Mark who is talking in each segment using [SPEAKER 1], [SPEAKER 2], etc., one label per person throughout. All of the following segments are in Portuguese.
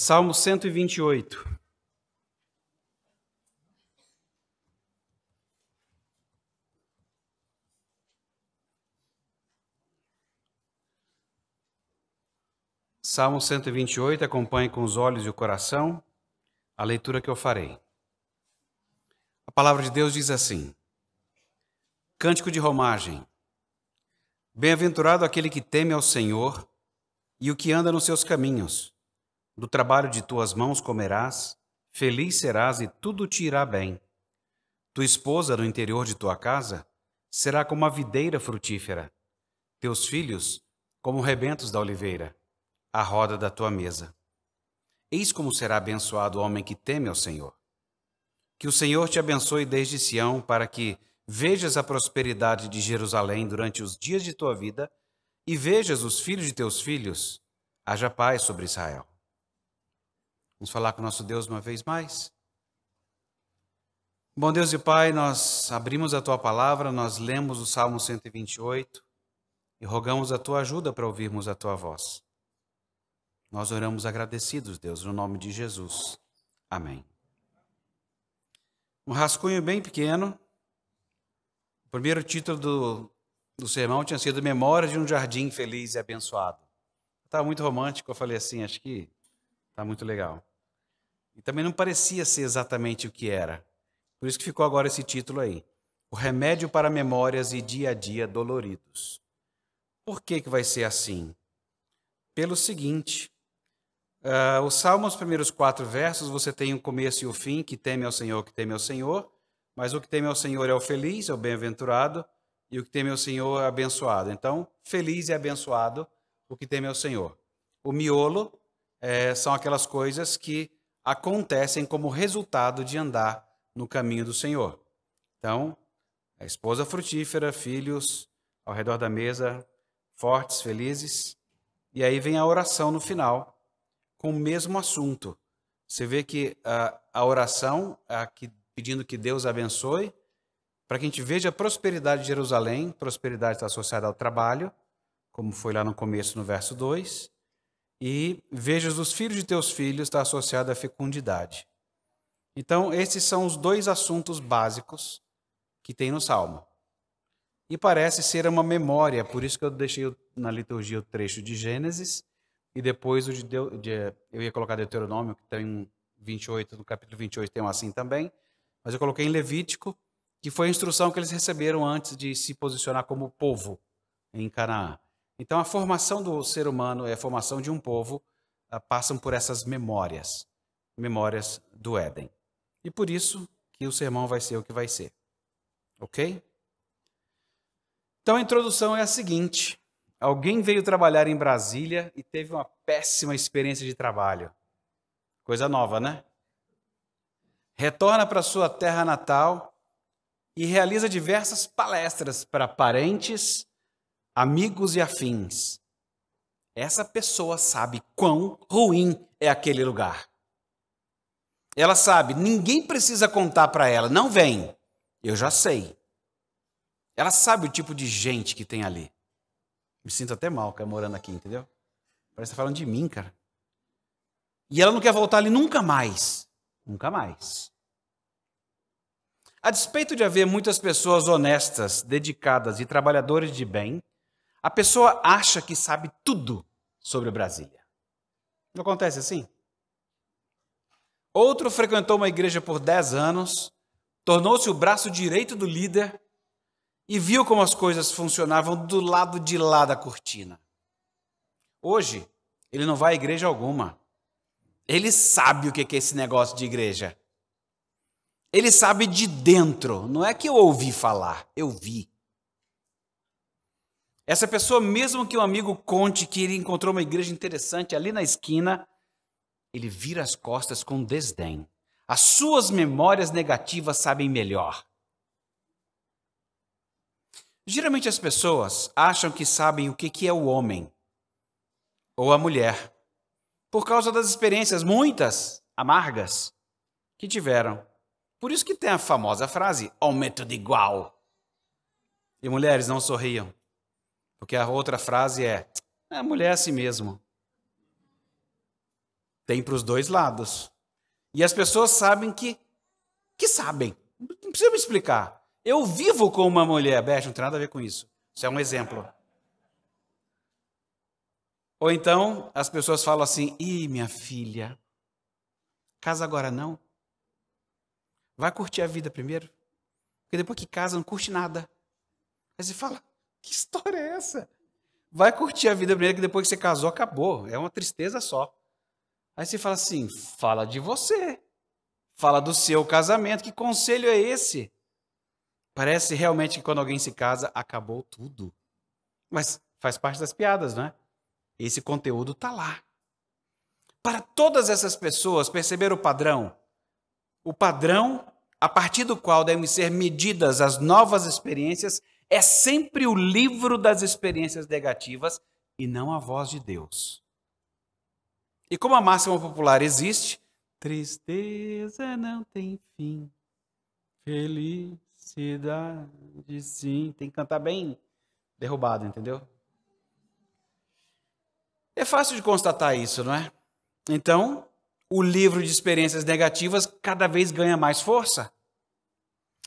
[SPEAKER 1] Salmo 128. Salmo 128, acompanhe com os olhos e o coração a leitura que eu farei. A palavra de Deus diz assim: Cântico de romagem. Bem-aventurado aquele que teme ao Senhor e o que anda nos seus caminhos. Do trabalho de tuas mãos comerás, feliz serás e tudo te irá bem. Tua esposa no interior de tua casa será como a videira frutífera, teus filhos como rebentos da oliveira, à roda da tua mesa. Eis como será abençoado o homem que teme ao Senhor. Que o Senhor te abençoe desde Sião, para que vejas a prosperidade de Jerusalém durante os dias de tua vida e vejas os filhos de teus filhos. Haja paz sobre Israel. Vamos falar com o nosso Deus uma vez mais? Bom Deus e Pai, nós abrimos a Tua palavra, nós lemos o Salmo 128 e rogamos a Tua ajuda para ouvirmos a Tua voz. Nós oramos agradecidos, Deus, no nome de Jesus. Amém. Um rascunho bem pequeno. O primeiro título do sermão tinha sido Memórias de um Jardim Feliz e Abençoado. Estava muito romântico, eu falei assim, acho que está muito legal. E também não parecia ser exatamente o que era. Por isso que ficou agora esse título aí. O remédio para memórias e dia a dia doloridos. Por que vai ser assim? Pelo seguinte, o Salmo, os primeiros 4 versos, você tem o começo e o fim, que teme ao Senhor, mas o que teme ao Senhor é o feliz, é o bem-aventurado, e o que teme ao Senhor é abençoado. Então, feliz e abençoado o que teme ao Senhor. O miolo são aquelas coisas que acontecem como resultado de andar no caminho do Senhor. Então, a esposa frutífera, filhos ao redor da mesa, fortes, felizes. E aí vem a oração no final, com o mesmo assunto. Você vê que a oração, pedindo que Deus abençoe, para que a gente veja a prosperidade de Jerusalém. Prosperidade está associada ao trabalho, como foi lá no começo, no verso 2. E vejas os filhos de teus filhos, está associado à fecundidade. Então, esses são os 2 assuntos básicos que tem no Salmo. E parece ser uma memória, por isso que eu deixei na liturgia o trecho de Gênesis, e depois eu ia colocar Deuteronômio, que tem 28, no capítulo 28 tem um assim também, mas eu coloquei em Levítico, que foi a instrução que eles receberam antes de se posicionar como povo em Canaã. Então, a formação do ser humano e a formação de um povo passam por essas memórias do Éden. E por isso que o sermão vai ser o que vai ser. Ok? Então, a introdução é a seguinte. Alguém veio trabalhar em Brasília e teve uma péssima experiência de trabalho. Coisa nova, né? Retorna para sua terra natal e realiza diversas palestras para parentes, amigos e afins. Essa pessoa sabe quão ruim é aquele lugar. Ela sabe, ninguém precisa contar para ela, não vem, eu já sei. Ela sabe o tipo de gente que tem ali. Me sinto até mal, cara, morando aqui, entendeu? Parece que tá falando de mim, cara. E ela não quer voltar ali nunca mais. Nunca mais. A despeito de haver muitas pessoas honestas, dedicadas e trabalhadores de bem, a pessoa acha que sabe tudo sobre Brasília. Não acontece assim? Outro frequentou uma igreja por 10 anos, tornou-se o braço direito do líder e viu como as coisas funcionavam do lado de lá da cortina. Hoje, ele não vai à igreja alguma. Ele sabe o que é esse negócio de igreja. Ele sabe de dentro. Não é que eu ouvi falar, eu vi. Essa pessoa, mesmo que um amigo conte que ele encontrou uma igreja interessante ali na esquina, ele vira as costas com desdém. As suas memórias negativas sabem melhor. Geralmente as pessoas acham que sabem o que é o homem ou a mulher, por causa das experiências, muitas, amargas, que tiveram. Por isso que tem a famosa frase, ao método igual. E mulheres, não sorriam, porque a outra frase é, a mulher é assim mesmo. Tem para os dois lados. E as pessoas sabem que sabem. Não precisa me explicar. Eu vivo com uma mulher, Beth, não tem nada a ver com isso. Isso é um exemplo. Ou então, as pessoas falam assim, minha filha, casa agora não. Vai curtir a vida primeiro. Porque depois que casa, não curte nada. Aí você fala, que história é essa? Vai curtir a vida primeiro, que depois que você casou, acabou. É uma tristeza só. Aí você fala assim, fala de você. Fala do seu casamento. Que conselho é esse? Parece realmente que quando alguém se casa, acabou tudo. Mas faz parte das piadas, não é? Esse conteúdo está lá. Para todas essas pessoas, perceber o padrão? O padrão a partir do qual devem ser medidas as novas experiências é sempre o livro das experiências negativas e não a voz de Deus. E como a máxima popular existe, tristeza não tem fim, felicidade sim. Tem que cantar bem derrubado, entendeu? É fácil de constatar isso, não é? Então, o livro de experiências negativas cada vez ganha mais força.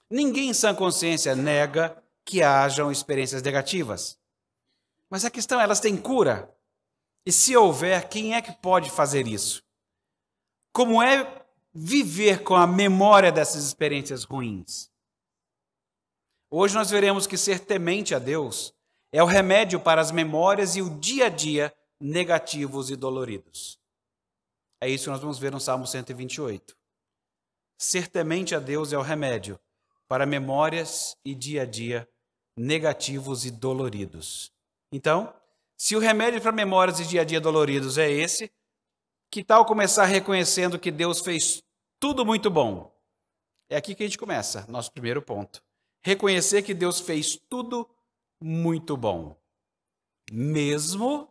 [SPEAKER 1] Ninguém em sã consciência nega que hajam experiências negativas. Mas a questão é, elas têm cura? E se houver, quem é que pode fazer isso? Como é viver com a memória dessas experiências ruins? Hoje nós veremos que ser temente a Deus é o remédio para as memórias e o dia a dia negativos e doloridos. É isso que nós vamos ver no Salmo 128. Ser temente a Deus é o remédio para memórias e dia a dia negativos e doloridos. Então, se o remédio para memórias e dia a dia doloridos é esse, que tal começar reconhecendo que Deus fez tudo muito bom? É aqui que a gente começa, nosso primeiro ponto. Reconhecer que Deus fez tudo muito bom. Mesmo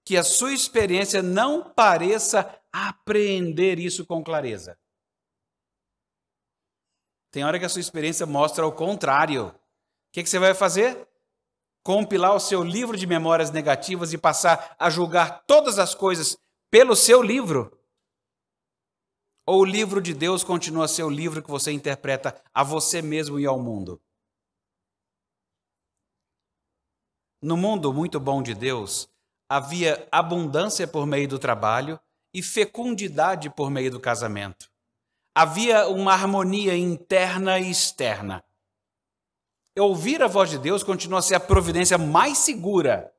[SPEAKER 1] que a sua experiência não pareça apreender isso com clareza. Tem hora que a sua experiência mostra o contrário. O que você vai fazer? Compilar o seu livro de memórias negativas e passar a julgar todas as coisas pelo seu livro? Ou o livro de Deus continua a ser o livro que você interpreta a você mesmo e ao mundo? No mundo muito bom de Deus, havia abundância por meio do trabalho e fecundidade por meio do casamento. Havia uma harmonia interna e externa. Ouvir a voz de Deus continua a ser a providência mais segura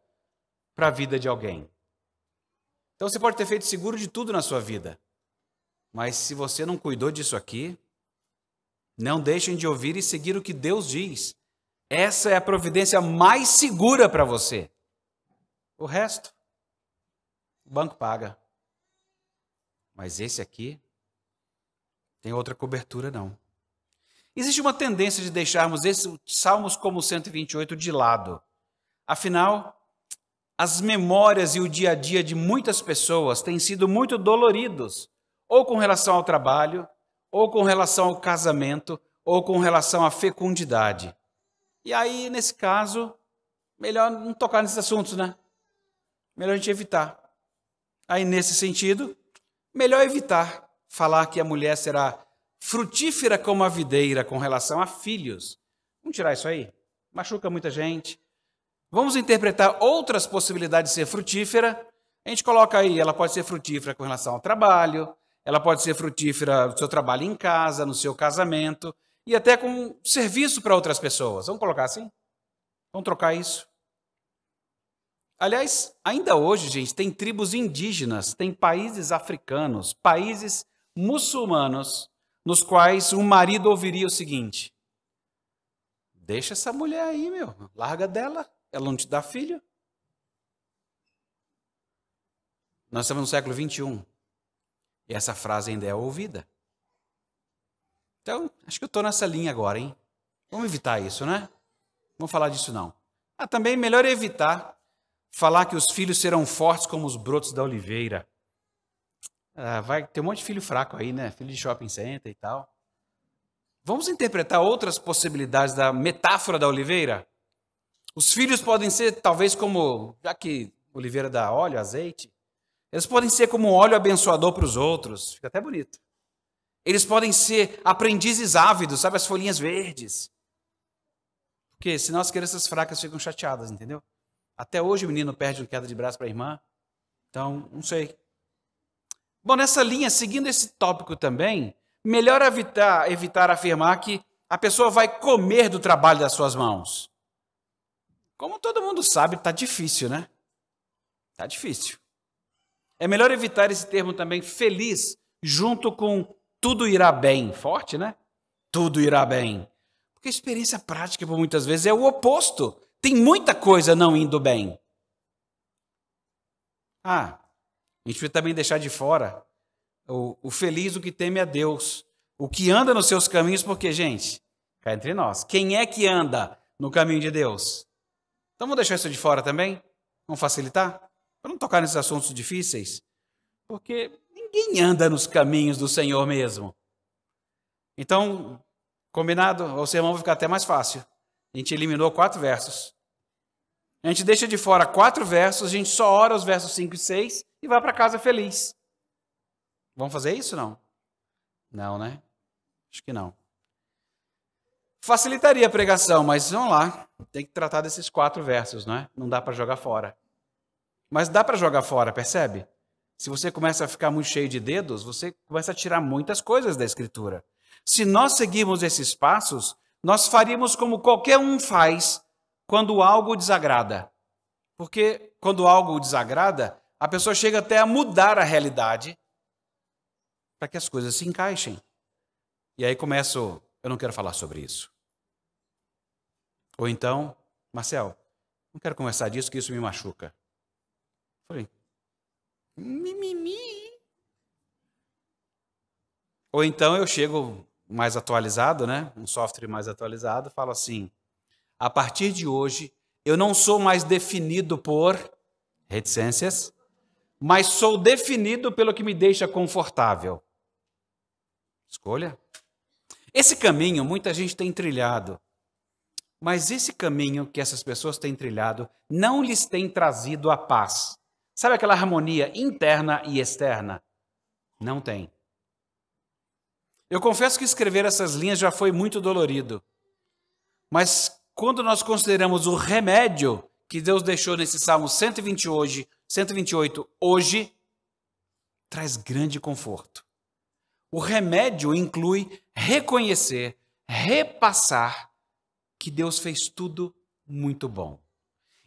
[SPEAKER 1] para a vida de alguém. Então você pode ter feito seguro de tudo na sua vida. Mas se você não cuidou disso aqui, não deixem de ouvir e seguir o que Deus diz. Essa é a providência mais segura para você. O resto, o banco paga. Mas esse aqui, tem outra cobertura não. Existe uma tendência de deixarmos esses salmos como o 128 de lado. Afinal, as memórias e o dia a dia de muitas pessoas têm sido muito doloridos, ou com relação ao trabalho, ou com relação ao casamento, ou com relação à fecundidade. E aí, nesse caso, melhor não tocar nesses assuntos, né? Melhor a gente evitar. Aí, nesse sentido, melhor evitar falar que a mulher será frutífera como a videira com relação a filhos. Vamos tirar isso aí? Machuca muita gente. Vamos interpretar outras possibilidades de ser frutífera. A gente coloca aí, ela pode ser frutífera com relação ao trabalho, ela pode ser frutífera no seu trabalho em casa, no seu casamento, e até com serviço para outras pessoas. Vamos colocar assim? Vamos trocar isso? Aliás, ainda hoje, gente, tem tribos indígenas, tem países africanos, países muçulmanos, nos quais um marido ouviria o seguinte: deixa essa mulher aí, meu, larga dela, ela não te dá filho. Nós estamos no século 21 e essa frase ainda é ouvida. Então, acho que eu estou nessa linha agora, hein? Vamos evitar isso, né? Vamos falar disso não. Também melhor evitar falar que os filhos serão fortes como os brotos da oliveira. Vai ter um monte de filho fraco aí, né? Filho de shopping center e tal. Vamos interpretar outras possibilidades da metáfora da oliveira? Os filhos podem ser, talvez, como, já que oliveira dá óleo, azeite, Eles podem ser como um óleo abençoador para os outros. Fica até bonito. Eles podem ser aprendizes ávidos, sabe, as folhinhas verdes. Porque senão as crianças fracas ficam chateadas, entendeu? Até hoje o menino perde uma queda de braço para a irmã. Então, não sei. Bom, nessa linha, seguindo esse tópico também, melhor evitar afirmar que a pessoa vai comer do trabalho das suas mãos. Como todo mundo sabe, está difícil, né? Está difícil. É melhor evitar esse termo também feliz, junto com tudo irá bem. Forte, né? Tudo irá bem. Porque a experiência prática, por muitas vezes, é o oposto. Tem muita coisa não indo bem. A gente vai também deixar de fora o feliz, o que teme a Deus. O que anda nos seus caminhos, porque, gente, cá entre nós, quem é que anda no caminho de Deus? Então vamos deixar isso de fora também? Vamos facilitar? Para não tocar nesses assuntos difíceis? Porque ninguém anda nos caminhos do Senhor mesmo. Então, combinado? O sermão vai ficar até mais fácil. A gente eliminou 4 versos. A gente deixa de fora 4 versos, a gente só ora os versos 5 e 6 e vai para casa feliz. Vamos fazer isso, não? Não, né? Acho que não. Facilitaria a pregação, mas vamos lá. Tem que tratar desses 4 versos, não é? Não dá para jogar fora. Mas dá para jogar fora, percebe? Se você começa a ficar muito cheio de dedos, você começa a tirar muitas coisas da Escritura. Se nós seguirmos esses passos, nós faríamos como qualquer um faz quando algo desagrada. Porque quando algo desagrada, a pessoa chega até a mudar a realidade para que as coisas se encaixem. E aí começo, eu não quero falar sobre isso. Ou então, Marcel, não quero conversar disso, que isso me machuca. Falei, mimimi. Ou então eu chego mais atualizado, né? Um software mais atualizado, falo assim, a partir de hoje, eu não sou mais definido por reticências, mas sou definido pelo que me deixa confortável. Escolha. Esse caminho muita gente tem trilhado, mas esse caminho que essas pessoas têm trilhado não lhes tem trazido a paz. Sabe aquela harmonia interna e externa? Não tem. Eu confesso que escrever essas linhas já foi muito dolorido, mas quando nós consideramos o remédio que Deus deixou nesse Salmo 128 hoje, traz grande conforto. O remédio inclui reconhecer, repassar que Deus fez tudo muito bom.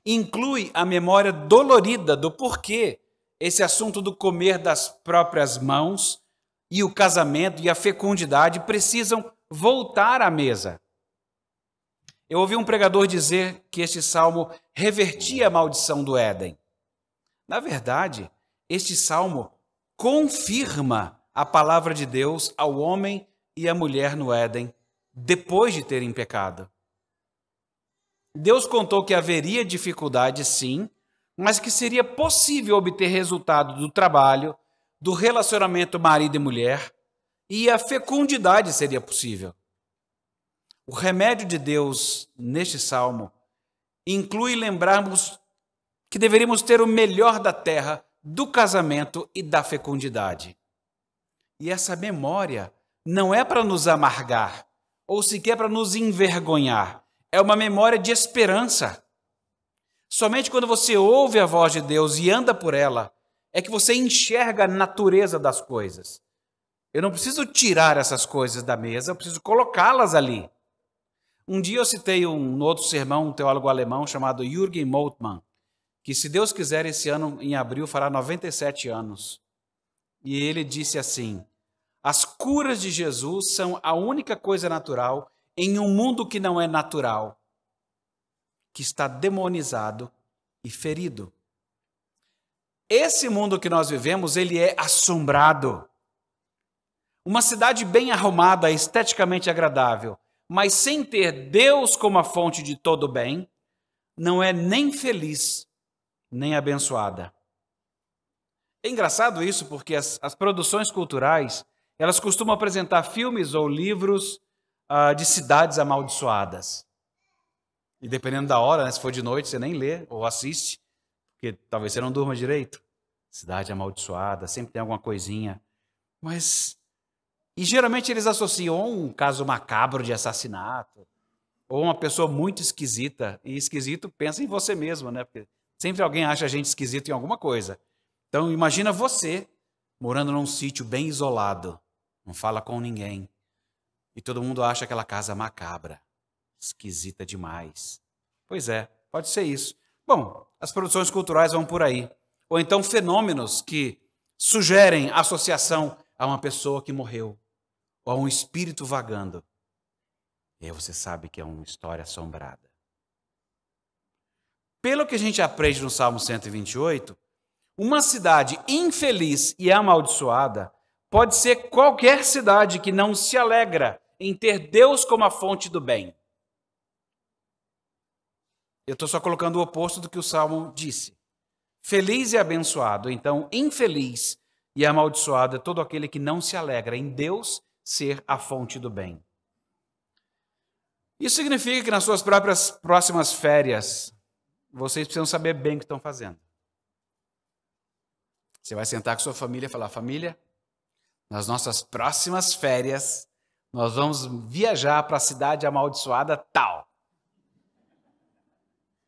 [SPEAKER 1] Inclui a memória dolorida do porquê esse assunto do comer das próprias mãos e o casamento e a fecundidade precisam voltar à mesa. Eu ouvi um pregador dizer que este salmo revertia a maldição do Éden. Na verdade, este salmo confirma a palavra de Deus ao homem e à mulher no Éden, depois de terem pecado. Deus contou que haveria dificuldade, sim, mas que seria possível obter resultado do trabalho, do relacionamento marido e mulher, e a fecundidade seria possível. O remédio de Deus neste salmo inclui lembrarmos que deveríamos ter o melhor da terra, do casamento e da fecundidade. E essa memória não é para nos amargar, ou sequer para nos envergonhar. É uma memória de esperança. Somente quando você ouve a voz de Deus e anda por ela, é que você enxerga a natureza das coisas. Eu não preciso tirar essas coisas da mesa, eu preciso colocá-las ali. Um dia eu citei no outro sermão um teólogo alemão chamado Jürgen Moltmann, que, se Deus quiser, esse ano, em abril, fará 97 anos. E ele disse assim, as curas de Jesus são a única coisa natural em um mundo que não é natural, que está demonizado e ferido. Esse mundo que nós vivemos, ele é assombrado. Uma cidade bem arrumada, esteticamente agradável, mas sem ter Deus como a fonte de todo bem, não é nem feliz, nem abençoada. É engraçado isso porque as produções culturais, elas costumam apresentar filmes ou livros de cidades amaldiçoadas. E dependendo da hora, né, se for de noite, você nem lê ou assiste, porque talvez você não durma direito. cidade amaldiçoada, sempre tem alguma coisinha. Mas, e geralmente eles associam um caso macabro de assassinato, ou uma pessoa muito esquisita, e esquisito pensa em você mesmo, né? Porque sempre alguém acha a gente esquisito em alguma coisa. Então imagina você morando num sítio bem isolado, não fala com ninguém, e todo mundo acha aquela casa macabra, esquisita demais. Pois é, pode ser isso. Bom, as produções culturais vão por aí. Ou então fenômenos que sugerem associação a uma pessoa que morreu, ou a um espírito vagando. E aí você sabe que é uma história assombrada. Pelo que a gente aprende no Salmo 128, uma cidade infeliz e amaldiçoada pode ser qualquer cidade que não se alegra em ter Deus como a fonte do bem. Eu estou só colocando o oposto do que o Salmo disse. Feliz e abençoado, então infeliz e amaldiçoado é todo aquele que não se alegra em Deus ser a fonte do bem. Isso significa que nas suas próprias próximas férias, vocês precisam saber bem o que estão fazendo. Você vai sentar com sua família e falar: família, nas nossas próximas férias, nós vamos viajar para a cidade amaldiçoada tal.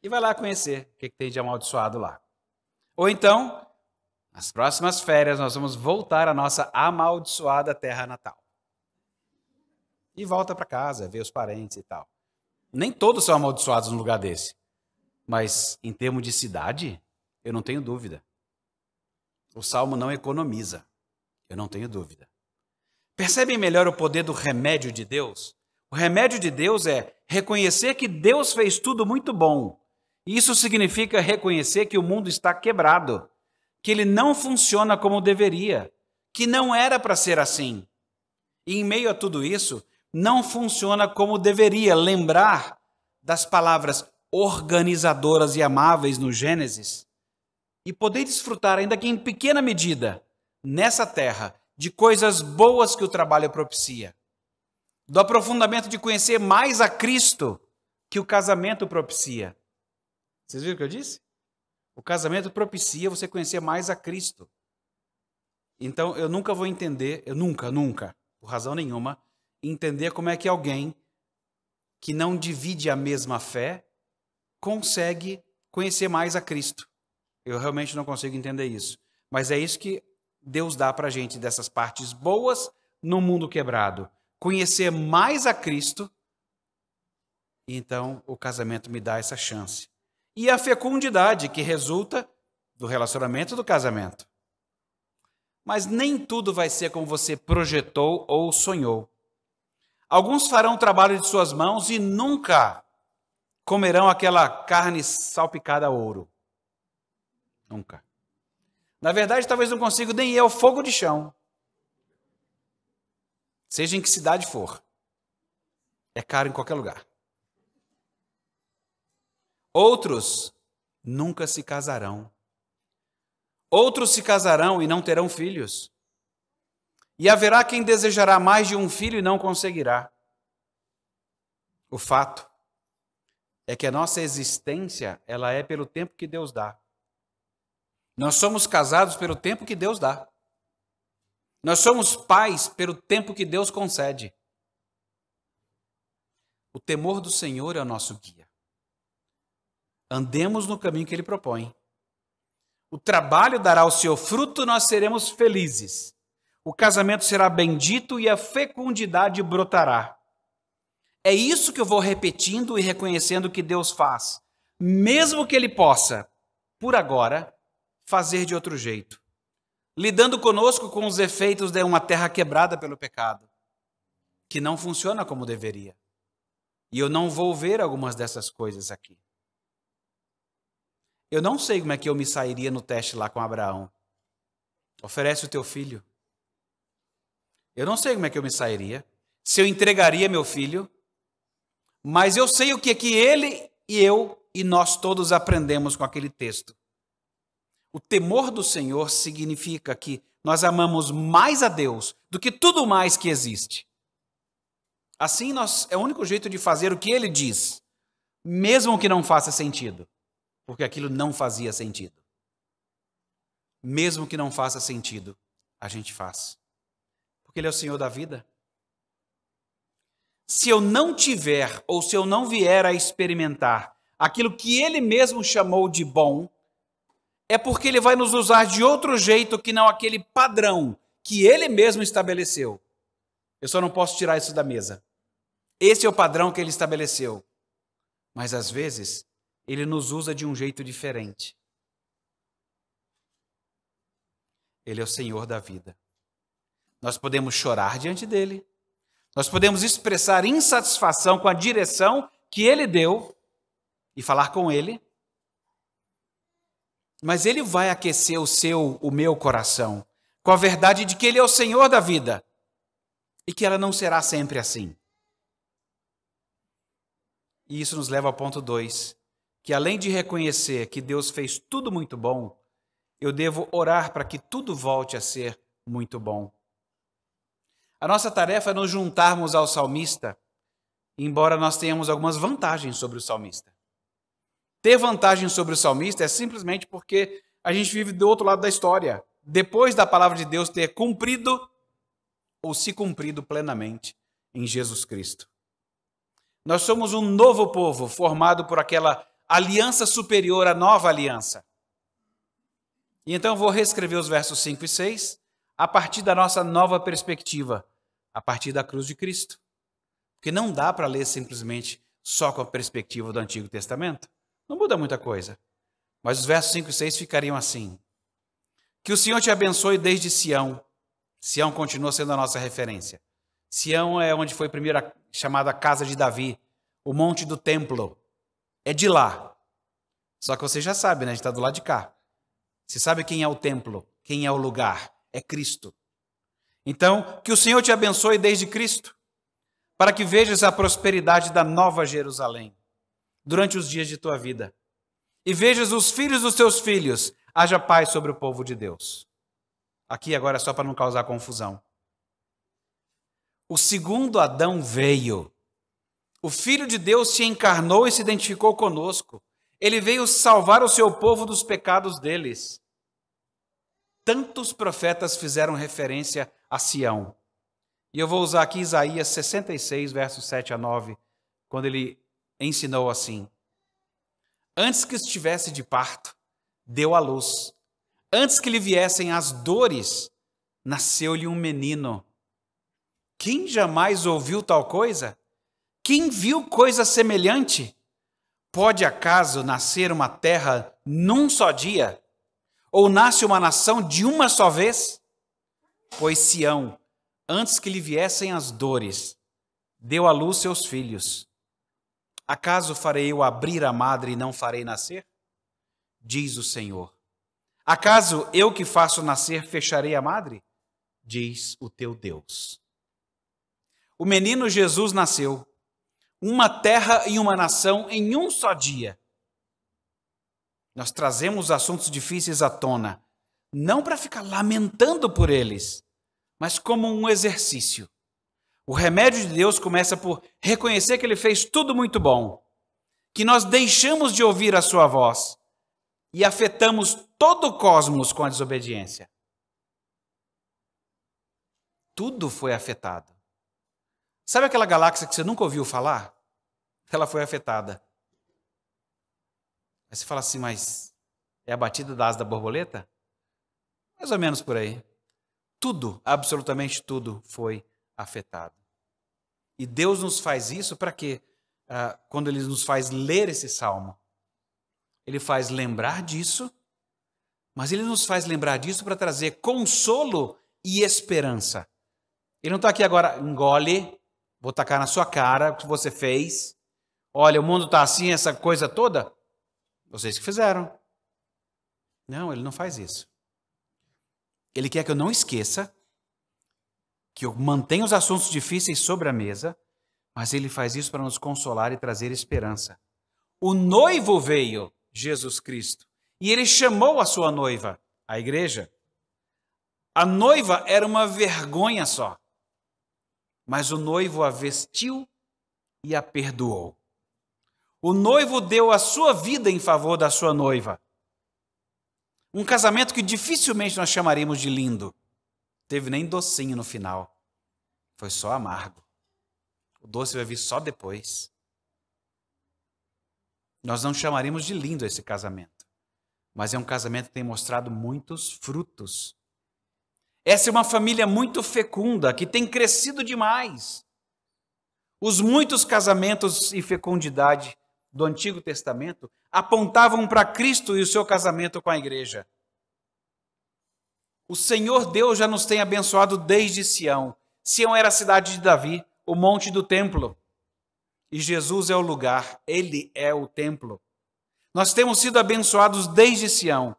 [SPEAKER 1] E vai lá conhecer o que tem de amaldiçoado lá. Ou então, nas próximas férias, nós vamos voltar à nossa amaldiçoada terra natal. E volta para casa, ver os parentes e tal. Nem todos são amaldiçoados num lugar desse. Mas, em termos de cidade, eu não tenho dúvida. O Salmo não economiza. Eu não tenho dúvida. Percebem melhor o poder do remédio de Deus? O remédio de Deus é reconhecer que Deus fez tudo muito bom. Isso significa reconhecer que o mundo está quebrado, que ele não funciona como deveria, que não era para ser assim. E em meio a tudo isso, não funciona como deveria. Lembrar das palavras organizadoras e amáveis no Gênesis e poder desfrutar, ainda que em pequena medida, nessa terra, de coisas boas que o trabalho propicia. Do aprofundamento de conhecer mais a Cristo que o casamento propicia. Vocês viram o que eu disse? O casamento propicia você conhecer mais a Cristo. Então, eu nunca vou entender, nunca, por razão nenhuma, entender como é que alguém que não divide a mesma fé consegue conhecer mais a Cristo. Eu realmente não consigo entender isso. Mas é isso que Deus dá para a gente, dessas partes boas no mundo quebrado. Conhecer mais a Cristo, e então o casamento me dá essa chance. E a fecundidade que resulta do relacionamento do casamento. Mas nem tudo vai ser como você projetou ou sonhou. Alguns farão o trabalho de suas mãos e nunca comerão aquela carne salpicada a ouro. Nunca. Na verdade, talvez não consigam nem ir ao fogo de chão. Seja em que cidade for. É caro em qualquer lugar. Outros nunca se casarão. Outros se casarão e não terão filhos. E haverá quem desejará mais de um filho e não conseguirá. O fato é que a nossa existência, ela é pelo tempo que Deus dá. Nós somos casados pelo tempo que Deus dá. Nós somos pais pelo tempo que Deus concede. O temor do Senhor é o nosso guia. Andemos no caminho que Ele propõe. O trabalho dará o seu fruto, nós seremos felizes. O casamento será bendito e a fecundidade brotará. É isso que eu vou repetindo e reconhecendo que Deus faz, mesmo que Ele possa, por agora, fazer de outro jeito, lidando conosco com os efeitos de uma terra quebrada pelo pecado, que não funciona como deveria. E eu não vou ver algumas dessas coisas aqui. Eu não sei como é que eu me sairia no teste lá com Abraão. Oferece o teu filho. Eu não sei como é que eu me sairia, se eu entregaria meu filho, mas eu sei o que é que ele e eu e nós todos aprendemos com aquele texto. O temor do Senhor significa que nós amamos mais a Deus do que tudo mais que existe. Assim, é o único jeito de fazer o que Ele diz, mesmo que não faça sentido, porque aquilo não fazia sentido. mesmo que não faça sentido, a gente faz. Porque Ele é o Senhor da vida. Se eu não tiver, ou se eu não vier a experimentar aquilo que Ele mesmo chamou de bom, é porque Ele vai nos usar de outro jeito que não aquele padrão que Ele mesmo estabeleceu. Eu só não posso tirar isso da mesa. Esse é o padrão que Ele estabeleceu. Mas às vezes, Ele nos usa de um jeito diferente. Ele é o Senhor da vida. Nós podemos chorar diante dEle. Nós podemos expressar insatisfação com a direção que Ele deu e falar com Ele. Mas Ele vai aquecer o meu coração com a verdade de que Ele é o Senhor da vida e que ela não será sempre assim. E isso nos leva ao ponto 2, que além de reconhecer que Deus fez tudo muito bom, eu devo orar para que tudo volte a ser muito bom. A nossa tarefa é nos juntarmos ao salmista, embora nós tenhamos algumas vantagens sobre o salmista. Ter vantagem sobre o salmista é simplesmente porque a gente vive do outro lado da história, depois da palavra de Deus ter cumprido ou se cumprido plenamente em Jesus Cristo. Nós somos um novo povo formado por aquela aliança superior à nova aliança. E então eu vou reescrever os versos 5 e 6 a partir da nossa nova perspectiva, a partir da cruz de Cristo. Porque não dá para ler simplesmente só com a perspectiva do Antigo Testamento. Não muda muita coisa. Mas os versos 5 e 6 ficariam assim. Que o Senhor te abençoe desde Sião. Sião continua sendo a nossa referência. Sião é onde foi a primeira chamada Casa de Davi, o Monte do Templo. É de lá. Só que você já sabe, né? A gente está do lado de cá. Você sabe quem é o templo, quem é o lugar? É Cristo. Então, que o Senhor te abençoe desde Cristo, para que vejas a prosperidade da nova Jerusalém durante os dias de tua vida. E vejas os filhos dos teus filhos, haja paz sobre o povo de Deus. Aqui agora é só para não causar confusão. O segundo Adão veio. O Filho de Deus se encarnou e se identificou conosco. Ele veio salvar o seu povo dos pecados deles. Tantos profetas fizeram referência a Sião. E eu vou usar aqui Isaías 66, versos 7 a 9, quando ele ensinou assim. Antes que estivesse de parto, deu à luz. Antes que lhe viessem as dores, nasceu-lhe um menino. Quem jamais ouviu tal coisa? Quem viu coisa semelhante? Pode acaso nascer uma terra num só dia? Ou nasce uma nação de uma só vez? Pois Sião, antes que lhe viessem as dores, deu à luz seus filhos. Acaso farei eu abrir a madre e não farei nascer? Diz o Senhor. Acaso eu que faço nascer fecharei a madre? Diz o teu Deus. O menino Jesus nasceu. Uma terra e uma nação em um só dia. Nós trazemos assuntos difíceis à tona, não para ficar lamentando por eles, mas como um exercício. O remédio de Deus começa por reconhecer que Ele fez tudo muito bom, que nós deixamos de ouvir a sua voz e afetamos todo o cosmos com a desobediência. Tudo foi afetado. Sabe aquela galáxia que você nunca ouviu falar? Ela foi afetada. Aí você fala assim, mas é a batida da asa da borboleta? Mais ou menos por aí. Tudo, absolutamente tudo foi afetado. E Deus nos faz isso para quê? Quando Ele nos faz ler esse salmo, Ele faz lembrar disso, mas Ele nos faz lembrar disso para trazer consolo e esperança. Ele não está aqui agora, engole, vou tacar na sua cara o que você fez. Olha, o mundo está assim, essa coisa toda. Vocês que fizeram. Não, Ele não faz isso. Ele quer que eu não esqueça, que eu mantenha os assuntos difíceis sobre a mesa, mas Ele faz isso para nos consolar e trazer esperança. O noivo veio, Jesus Cristo, e Ele chamou a sua noiva, a igreja. A noiva era uma vergonha só, mas o noivo a vestiu e a perdoou. O noivo deu a sua vida em favor da sua noiva. Um casamento que dificilmente nós chamaríamos de lindo. Teve nem docinho no final. Foi só amargo. O doce vai vir só depois. Nós não chamaríamos de lindo esse casamento. Mas é um casamento que tem mostrado muitos frutos. Essa é uma família muito fecunda, que tem crescido demais. Os muitos casamentos e fecundidade do Antigo Testamento apontavam para Cristo e o seu casamento com a igreja. O Senhor Deus já nos tem abençoado desde Sião. Sião era a cidade de Davi, o monte do templo. E Jesus é o lugar, ele é o templo. Nós temos sido abençoados desde Sião,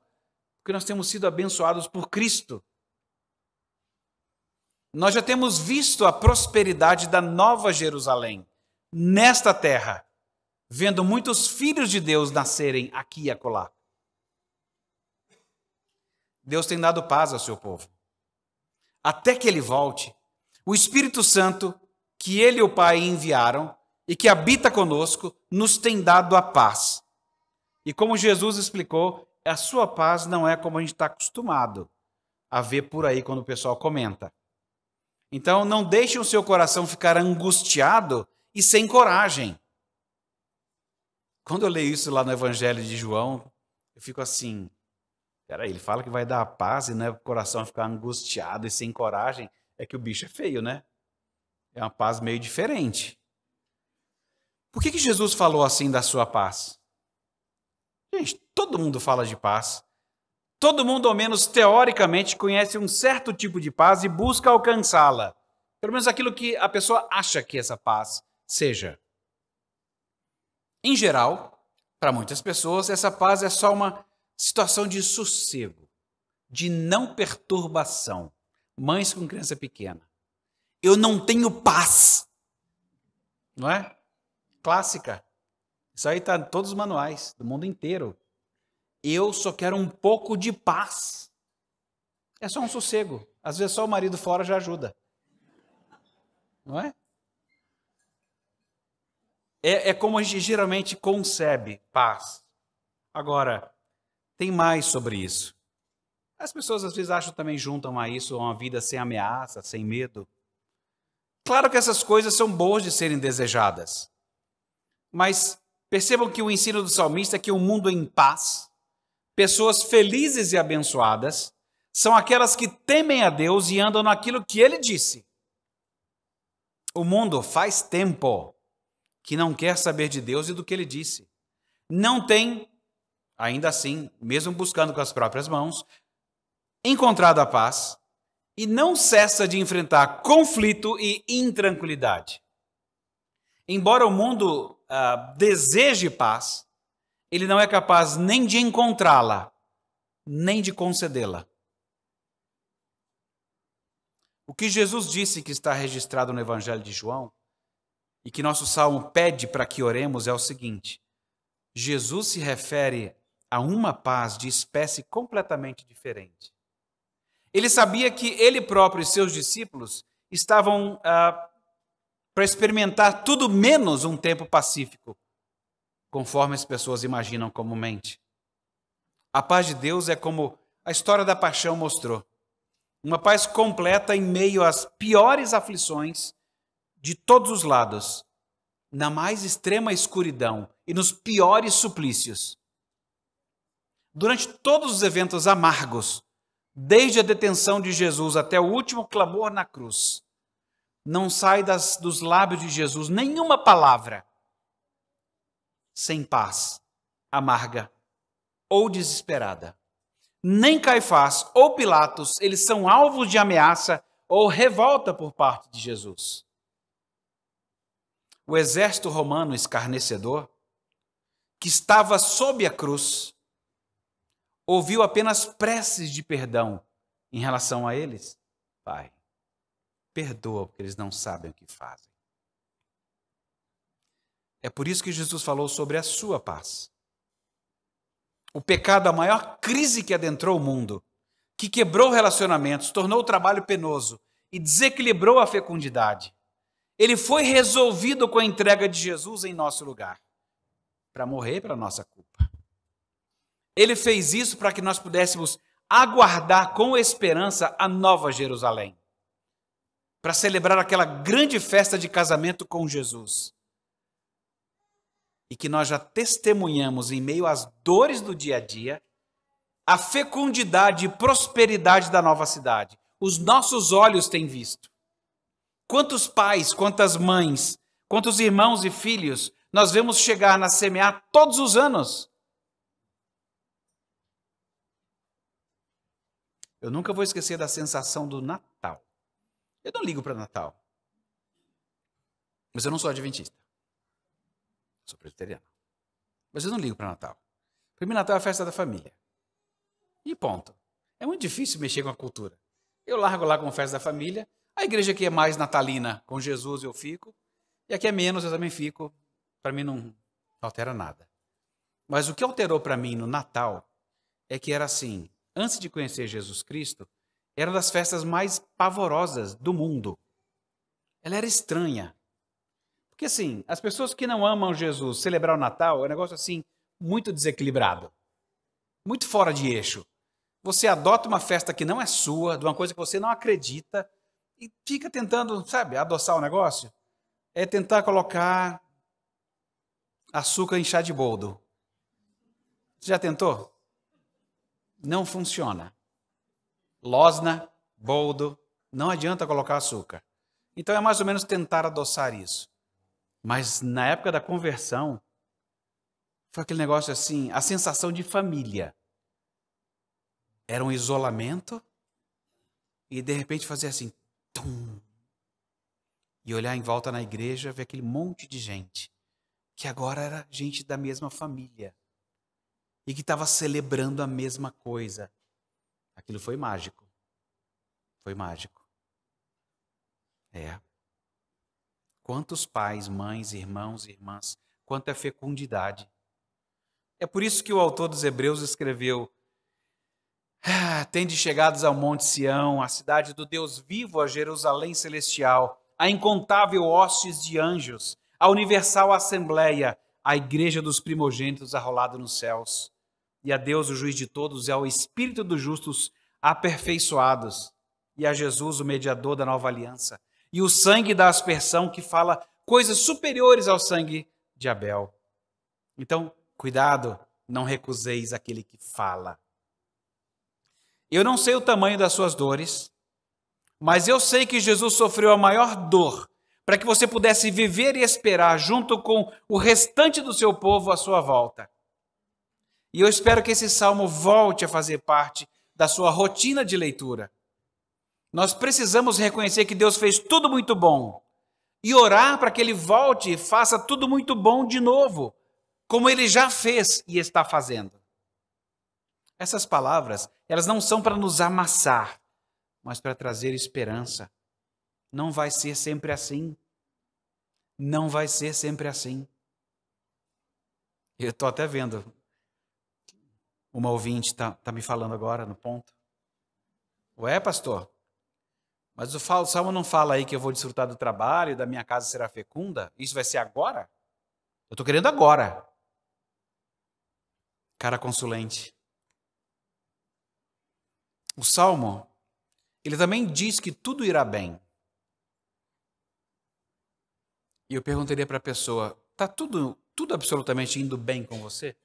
[SPEAKER 1] porque nós temos sido abençoados por Cristo. Nós já temos visto a prosperidade da Nova Jerusalém, nesta terra, vendo muitos filhos de Deus nascerem aqui e acolá. Deus tem dado paz ao seu povo. Até que ele volte, o Espírito Santo, que ele e o Pai enviaram e que habita conosco, nos tem dado a paz. E como Jesus explicou, a sua paz não é como a gente está acostumado a ver por aí quando o pessoal comenta. Então, não deixe o seu coração ficar angustiado e sem coragem. Quando eu leio isso lá no Evangelho de João, eu fico assim, peraí, ele fala que vai dar a paz e não é o coração ficar angustiado e sem coragem, é que o bicho é feio, né? É uma paz meio diferente. Por que Jesus falou assim da sua paz? Gente, todo mundo fala de paz. Todo mundo, ao menos teoricamente, conhece um certo tipo de paz e busca alcançá-la. Pelo menos aquilo que a pessoa acha que essa paz seja. Em geral, para muitas pessoas, essa paz é só uma situação de sossego, de não perturbação. Mães com criança pequena. Eu não tenho paz. Não é? Clássica. Isso aí está em todos os manuais do mundo inteiro. Eu só quero um pouco de paz. É só um sossego. Às vezes só o marido fora já ajuda. Não é? É como a gente geralmente concebe paz. Agora, tem mais sobre isso. As pessoas às vezes acham também, juntam a isso uma vida sem ameaça, sem medo. Claro que essas coisas são boas de serem desejadas. Mas percebam que o ensino do salmista é que um mundo em paz, pessoas felizes e abençoadas, são aquelas que temem a Deus e andam naquilo que ele disse. O mundo faz tempo que não quer saber de Deus e do que ele disse. Não tem, ainda assim, mesmo buscando com as próprias mãos, encontrado a paz e não cessa de enfrentar conflito e intranquilidade. Embora o mundo deseje paz, ele não é capaz nem de encontrá-la, nem de concedê-la. O que Jesus disse que está registrado no Evangelho de João, e que nosso salmo pede para que oremos, é o seguinte: Jesus se refere a uma paz de espécie completamente diferente. Ele sabia que ele próprio e seus discípulos estavam para experimentar tudo menos um tempo pacífico, conforme as pessoas imaginam comumente. A paz de Deus é como a história da paixão mostrou. Uma paz completa em meio às piores aflições de todos os lados, na mais extrema escuridão e nos piores suplícios. Durante todos os eventos amargos, desde a detenção de Jesus até o último clamor na cruz, não sai dos lábios de Jesus nenhuma palavra sem paz, amarga ou desesperada. Nem Caifás ou Pilatos, eles são alvos de ameaça ou revolta por parte de Jesus. O exército romano escarnecedor, que estava sob a cruz, ouviu apenas preces de perdão em relação a eles. Pai, perdoa porque eles não sabem o que fazem. É por isso que Jesus falou sobre a sua paz. O pecado, a maior crise que adentrou o mundo, que quebrou relacionamentos, tornou o trabalho penoso e desequilibrou a fecundidade. Ele foi resolvido com a entrega de Jesus em nosso lugar, para morrer pela nossa culpa. Ele fez isso para que nós pudéssemos aguardar com esperança a nova Jerusalém, para celebrar aquela grande festa de casamento com Jesus. E que nós já testemunhamos em meio às dores do dia a dia, a fecundidade e prosperidade da nova cidade. Os nossos olhos têm visto. Quantos pais, quantas mães, quantos irmãos e filhos nós vemos chegar na semear todos os anos. Eu nunca vou esquecer da sensação do Natal. Eu não ligo para Natal. Mas eu não sou adventista. Sou presbiteriano. Mas eu não ligo para Natal. Para mim, Natal é a festa da família. E ponto. É muito difícil mexer com a cultura. Eu largo lá com a festa da família. A igreja aqui é mais natalina, com Jesus eu fico. E aqui é menos, eu também fico. Para mim não altera nada. Mas o que alterou para mim no Natal é que era assim. Antes de conhecer Jesus Cristo, era uma das festas mais pavorosas do mundo. Ela era estranha. Porque assim, as pessoas que não amam Jesus, celebrar o Natal é um negócio assim, muito desequilibrado. Muito fora de eixo. Você adota uma festa que não é sua, de uma coisa que você não acredita, e fica tentando, sabe, adoçar o negócio. É tentar colocar açúcar em chá de boldo. Você já tentou? Não funciona. Losna, boldo, não adianta colocar açúcar. Então é mais ou menos tentar adoçar isso. Mas na época da conversão, foi aquele negócio assim, a sensação de família. Era um isolamento e de repente fazer assim, tum, e olhar em volta na igreja, ver aquele monte de gente, que agora era gente da mesma família e que estava celebrando a mesma coisa. Aquilo foi mágico. Foi mágico. Quantos pais, mães, irmãos e irmãs, quanta fecundidade. É por isso que o autor dos Hebreus escreveu: tende chegados ao Monte Sião, a cidade do Deus vivo, a Jerusalém celestial, a incontável hostes de anjos, a universal assembleia, a igreja dos primogênitos arrolada nos céus. E a Deus, o juiz de todos, e ao Espírito dos justos aperfeiçoados, e a Jesus, o mediador da nova aliança, e o sangue da aspersão que fala coisas superiores ao sangue de Abel. Então, cuidado, não recuseis aquele que fala. Eu não sei o tamanho das suas dores, mas eu sei que Jesus sofreu a maior dor para que você pudesse viver e esperar junto com o restante do seu povo à sua volta. E eu espero que esse salmo volte a fazer parte da sua rotina de leitura. Nós precisamos reconhecer que Deus fez tudo muito bom e orar para que Ele volte e faça tudo muito bom de novo, como Ele já fez e está fazendo. Essas palavras, elas não são para nos amassar, mas para trazer esperança. Não vai ser sempre assim. Não vai ser sempre assim. Eu estou até vendo. Uma ouvinte está me falando agora no ponto. Ué, pastor, mas o Salmo não fala aí que eu vou desfrutar do trabalho, da minha casa será fecunda? Isso vai ser agora? Eu estou querendo agora. Cara consulente. O Salmo, ele também diz que tudo irá bem. E eu perguntaria para a pessoa, está tudo absolutamente indo bem com você?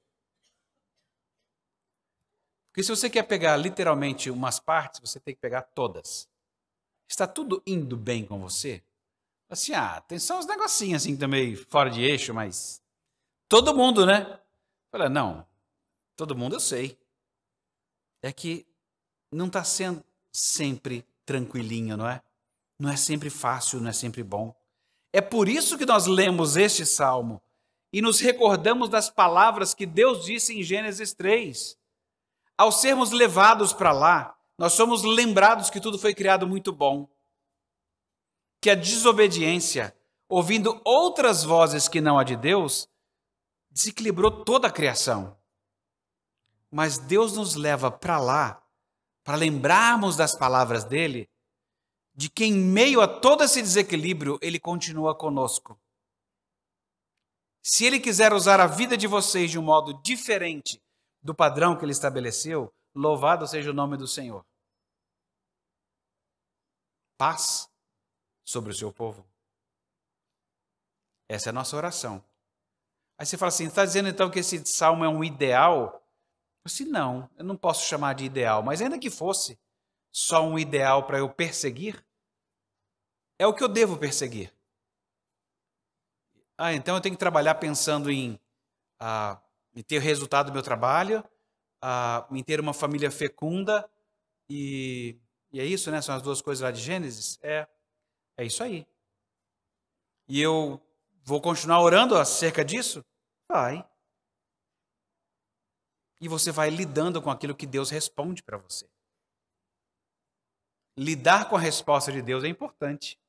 [SPEAKER 1] Porque se você quer pegar literalmente umas partes, você tem que pegar todas. Está tudo indo bem com você? Assim, tem só uns negocinhos assim também fora de eixo, mas todo mundo, né? Fala, não, todo mundo eu sei. É que não está sendo sempre tranquilinho, não é? Não é sempre fácil, não é sempre bom. É por isso que nós lemos este salmo e nos recordamos das palavras que Deus disse em Gênesis 3. Ao sermos levados para lá, nós somos lembrados que tudo foi criado muito bom. Que a desobediência, ouvindo outras vozes que não a de Deus, desequilibrou toda a criação. Mas Deus nos leva para lá, para lembrarmos das palavras dele, de que em meio a todo esse desequilíbrio, ele continua conosco. Se ele quiser usar a vida de vocês de um modo diferente, do padrão que ele estabeleceu, louvado seja o nome do Senhor. Paz sobre o seu povo. Essa é a nossa oração. Aí você fala assim, está dizendo então que esse salmo é um ideal? Eu disse, não, eu não posso chamar de ideal, mas ainda que fosse só um ideal para eu perseguir, é o que eu devo perseguir. Então eu tenho que trabalhar pensando em ter o resultado do meu trabalho, em ter uma família fecunda, e é isso, né? São as duas coisas lá de Gênesis. É isso aí. E eu vou continuar orando acerca disso? Vai. E você vai lidando com aquilo que Deus responde para você. Lidar com a resposta de Deus é importante.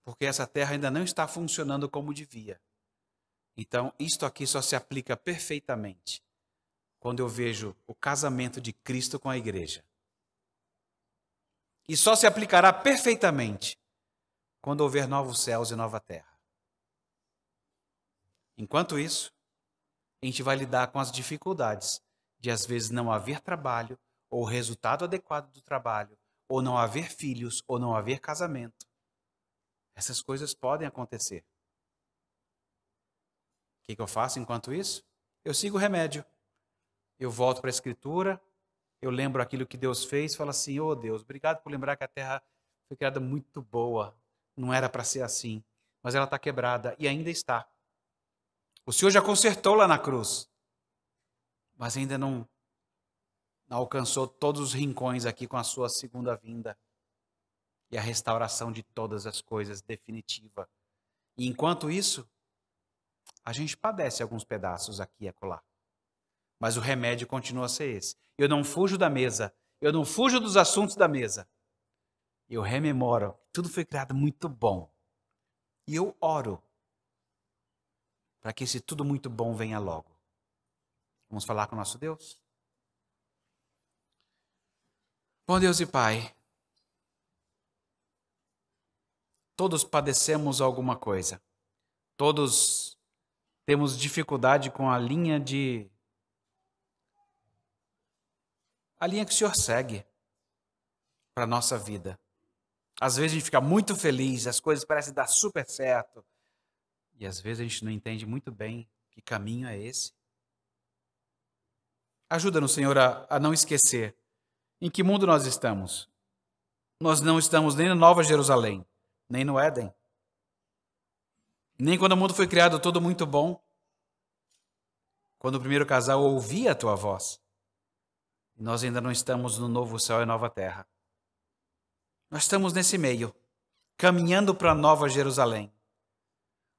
[SPEAKER 1] Porque essa terra ainda não está funcionando como devia. Então, isto aqui só se aplica perfeitamente quando eu vejo o casamento de Cristo com a igreja. E só se aplicará perfeitamente quando houver novos céus e nova terra. Enquanto isso, a gente vai lidar com as dificuldades de às vezes não haver trabalho, ou o resultado adequado do trabalho, ou não haver filhos, ou não haver casamento. Essas coisas podem acontecer. O que eu faço enquanto isso? Eu sigo o remédio. Eu volto para a Escritura, eu lembro aquilo que Deus fez e falo assim, oh Deus, obrigado por lembrar que a terra foi criada muito boa. Não era para ser assim, mas ela está quebrada e ainda está. O Senhor já consertou lá na cruz, mas ainda não alcançou todos os rincões aqui com a sua segunda vinda e a restauração de todas as coisas definitiva. E enquanto isso, a gente padece alguns pedaços aqui e acolá. Mas o remédio continua a ser esse. Eu não fujo da mesa, eu não fujo dos assuntos da mesa. Eu rememoro, tudo foi criado muito bom. E eu oro para que esse tudo muito bom venha logo. Vamos falar com o nosso Deus? Bom Deus e Pai, todos padecemos alguma coisa. Todos temos dificuldade com a linha que o Senhor segue para a nossa vida. Às vezes a gente fica muito feliz, as coisas parecem dar super certo. E às vezes a gente não entende muito bem que caminho é esse. Ajuda-nos, Senhor, a não esquecer em que mundo nós estamos. Nós não estamos nem na Nova Jerusalém, nem no Éden. Nem quando o mundo foi criado todo muito bom. Quando o primeiro casal ouvia a tua voz. Nós ainda não estamos no novo céu e nova terra. Nós estamos nesse meio, caminhando para a Nova Jerusalém.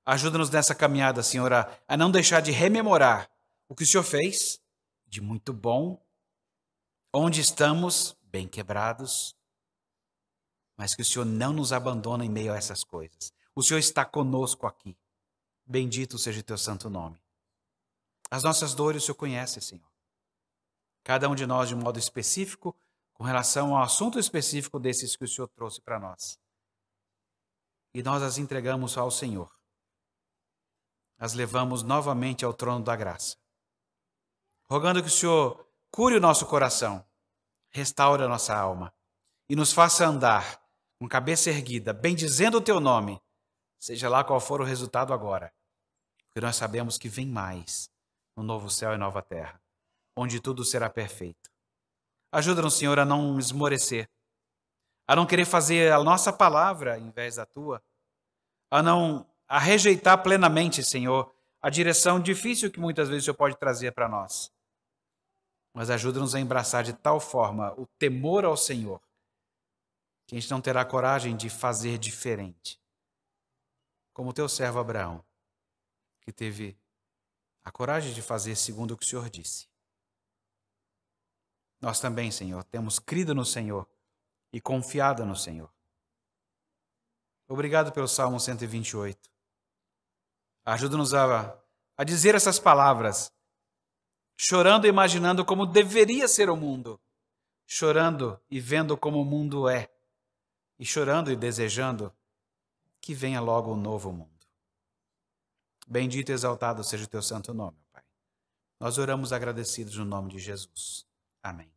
[SPEAKER 1] Ajuda-nos nessa caminhada, Senhor, a não deixar de rememorar o que o Senhor fez de muito bom, onde estamos, bem quebrados, mas que o Senhor não nos abandona em meio a essas coisas. O Senhor está conosco aqui. Bendito seja o teu santo nome. As nossas dores o Senhor conhece, Senhor. Cada um de nós de um modo específico, com relação ao assunto específico desses que o Senhor trouxe para nós. E nós as entregamos ao Senhor. As levamos novamente ao trono da graça. Rogando que o Senhor cure o nosso coração, restaure a nossa alma e nos faça andar com cabeça erguida, bendizendo o teu nome, seja lá qual for o resultado agora. Porque nós sabemos que vem mais no novo céu e nova terra, onde tudo será perfeito. Ajuda-nos, Senhor, a não esmorecer, a não querer fazer a nossa palavra em vez da tua, a rejeitar plenamente, Senhor, a direção difícil que muitas vezes o Senhor pode trazer para nós. Mas ajuda-nos a embraçar de tal forma o temor ao Senhor, que a gente não terá coragem de fazer diferente. Como o teu servo Abraão, que teve a coragem de fazer segundo o que o Senhor disse. Nós também, Senhor, temos crido no Senhor e confiado no Senhor. Obrigado pelo Salmo 128. Ajuda-nos a dizer essas palavras, chorando e imaginando como deveria ser o mundo, chorando e vendo como o mundo é, e chorando e desejando que venha logo um novo mundo. Bendito e exaltado seja o teu santo nome, Pai. Nós oramos agradecidos no nome de Jesus. Amém.